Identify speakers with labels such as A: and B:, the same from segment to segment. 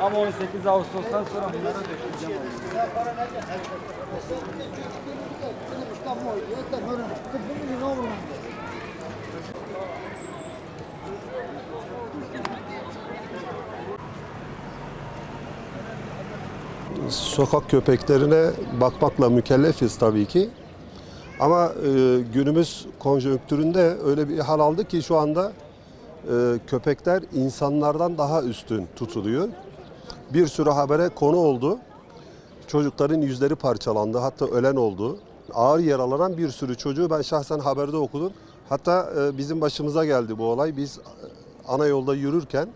A: Ama 18 Ağustos'tan sonra bunlara döküleceğim.
B: Sokak köpeklerine bakmakla mükellefiz tabii ki. Ama günümüz konjonktüründe öyle bir hal aldı ki şu anda köpekler insanlardan daha üstün tutuluyor. Bir sürü habere konu oldu. Çocukların yüzleri parçalandı, hatta ölen oldu. Ağır yaralanan bir sürü çocuğu ben şahsen haberde okudum. Hatta bizim başımıza geldi bu olay. Biz ana yolda yürürken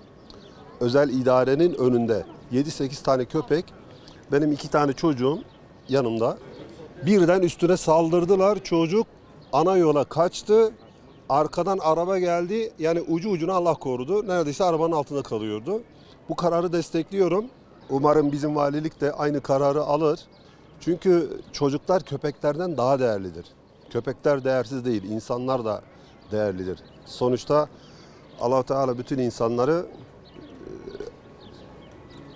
B: özel idarenin önünde 7-8 tane köpek, benim 2 tane çocuğum yanımda. Birden üstüne saldırdılar. Çocuk ana yola kaçtı. Arkadan araba geldi. Yani ucu ucuna Allah korudu. Neredeyse arabanın altında kalıyordu. Bu kararı destekliyorum. Umarım bizim valilik de aynı kararı alır. Çünkü çocuklar köpeklerden daha değerlidir. Köpekler değersiz değil, insanlar da değerlidir. Sonuçta Allah Teala bütün insanları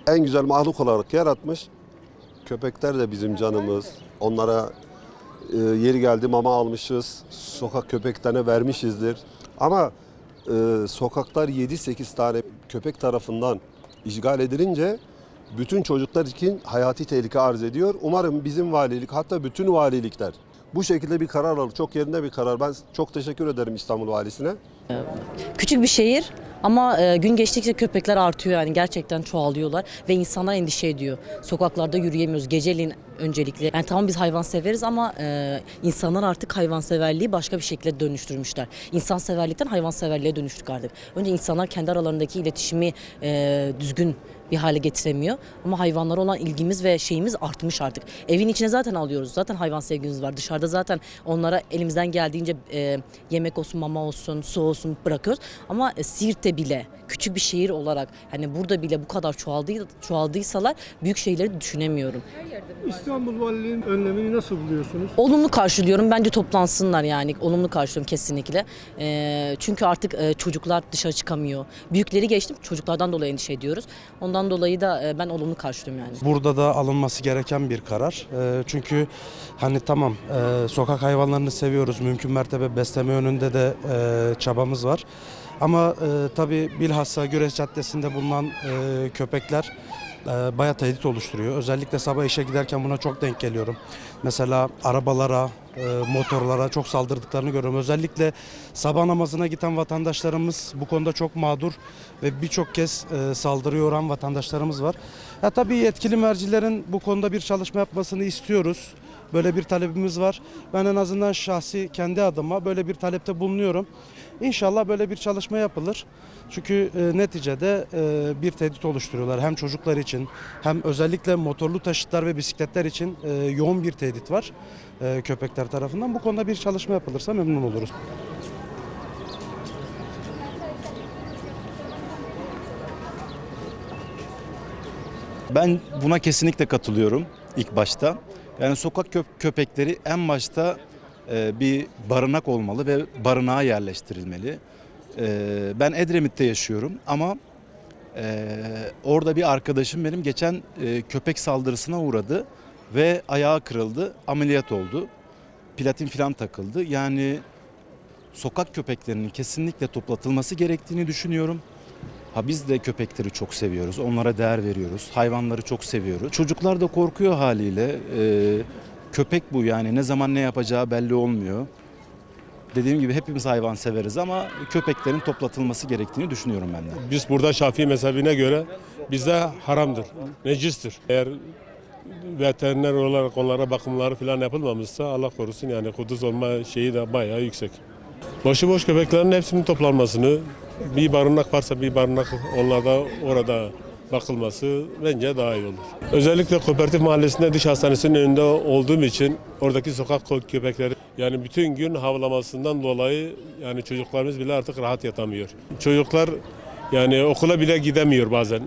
B: en güzel mahluk olarak yaratmış. Köpekler de bizim canımız. Onlara yeri geldi mama almışız. Sokak köpeklerine vermişizdir. Ama sokaklar 7-8 tane köpek tarafından işgal edilince bütün çocuklar için hayati tehlike arz ediyor. Umarım bizim valilik, hatta bütün valilikler bu şekilde bir karar alır. Çok yerinde bir karar. Ben çok teşekkür ederim İstanbul Valisi'ne.
C: Küçük bir şehir ama gün geçtikçe köpekler artıyor, yani gerçekten çoğalıyorlar ve insanlar endişe ediyor. Sokaklarda yürüyemiyoruz geceliğin öncelikle. Yani tamam biz hayvan severiz ama insanlar artık hayvanseverliği başka bir şekilde dönüştürmüşler. İnsanseverlikten hayvanseverliğe dönüştük artık. Önce insanlar kendi aralarındaki iletişimi düzgün bir hale getiremiyor. Ama hayvanlara olan ilgimiz ve şeyimiz artmış artık. Evin içine zaten alıyoruz. Zaten hayvan sevgimiz var. Dışarıda zaten onlara elimizden geldiğince yemek olsun, mama olsun, su olsun bırakıyoruz. Ama Siirt'te bile küçük bir şehir olarak hani burada bile bu kadar çoğaldıysalar büyük şehirleri düşünemiyorum.
D: İstanbul Valiliği'nin önlemini nasıl buluyorsunuz?
C: Olumlu karşılıyorum. Bence toplansınlar yani. Olumlu karşılıyorum kesinlikle. Çünkü artık çocuklar dışarı çıkamıyor. Büyükleri geçtim. Çocuklardan dolayı endişe ediyoruz. Ondan dolayı da ben olumlu karşılıyorum yani.
E: Burada da alınması gereken bir karar. Çünkü hani tamam sokak hayvanlarını seviyoruz. Mümkün mertebe besleme yönünde de çabamız var. Ama tabii bilhassa Güreş Caddesi'nde bulunan köpekler bayağı tehdit oluşturuyor. Özellikle sabah işe giderken buna çok denk geliyorum. Mesela arabalara, motorlara çok saldırdıklarını görüyorum. Özellikle sabah namazına giden vatandaşlarımız bu konuda çok mağdur ve birçok kez saldırıya uğrayan vatandaşlarımız var. Ya tabii yetkili mercilerin bu konuda bir çalışma yapmasını istiyoruz. Böyle bir talebimiz var. Ben en azından şahsi kendi adıma böyle bir talepte bulunuyorum. İnşallah böyle bir çalışma yapılır. Çünkü neticede bir tehdit oluşturuyorlar. Hem çocuklar için hem özellikle motorlu taşıtlar ve bisikletler için yoğun bir tehdit var köpekler tarafından. Bu konuda bir çalışma yapılırsa memnun oluruz.
F: Ben buna kesinlikle katılıyorum ilk başta. Yani sokak köpekleri en başta bir barınak olmalı ve barınağa yerleştirilmeli. Ben Edremit'te yaşıyorum ama orada bir arkadaşım benim geçen köpek saldırısına uğradı ve ayağı kırıldı, ameliyat oldu. Platin falan takıldı. Yani sokak köpeklerinin kesinlikle toplatılması gerektiğini düşünüyorum. Biz de köpekleri çok seviyoruz, onlara değer veriyoruz, hayvanları çok seviyoruz. Çocuklar da korkuyor haliyle. Köpek bu, yani ne zaman ne yapacağı belli olmuyor. Dediğim gibi hepimiz hayvan severiz ama köpeklerin toplatılması gerektiğini düşünüyorum ben de.
G: Biz burada Şafii mezhebine göre bizde haramdır, necistir. Eğer veteriner olarak onlara bakımları falan yapılmamışsa Allah korusun, yani kuduz olma şeyi de bayağı yüksek. Başıboş köpeklerin hepsinin toplanmasını, bir barınak varsa bir barınak onlarda orada bakılması bence daha iyi olur. Özellikle Kooperatif Mahallesi'nde diş hastanesinin önünde olduğum için oradaki sokak köpekleri yani bütün gün havlamasından dolayı yani çocuklarımız bile artık rahat yatamıyor. Çocuklar yani okula bile gidemiyor bazen.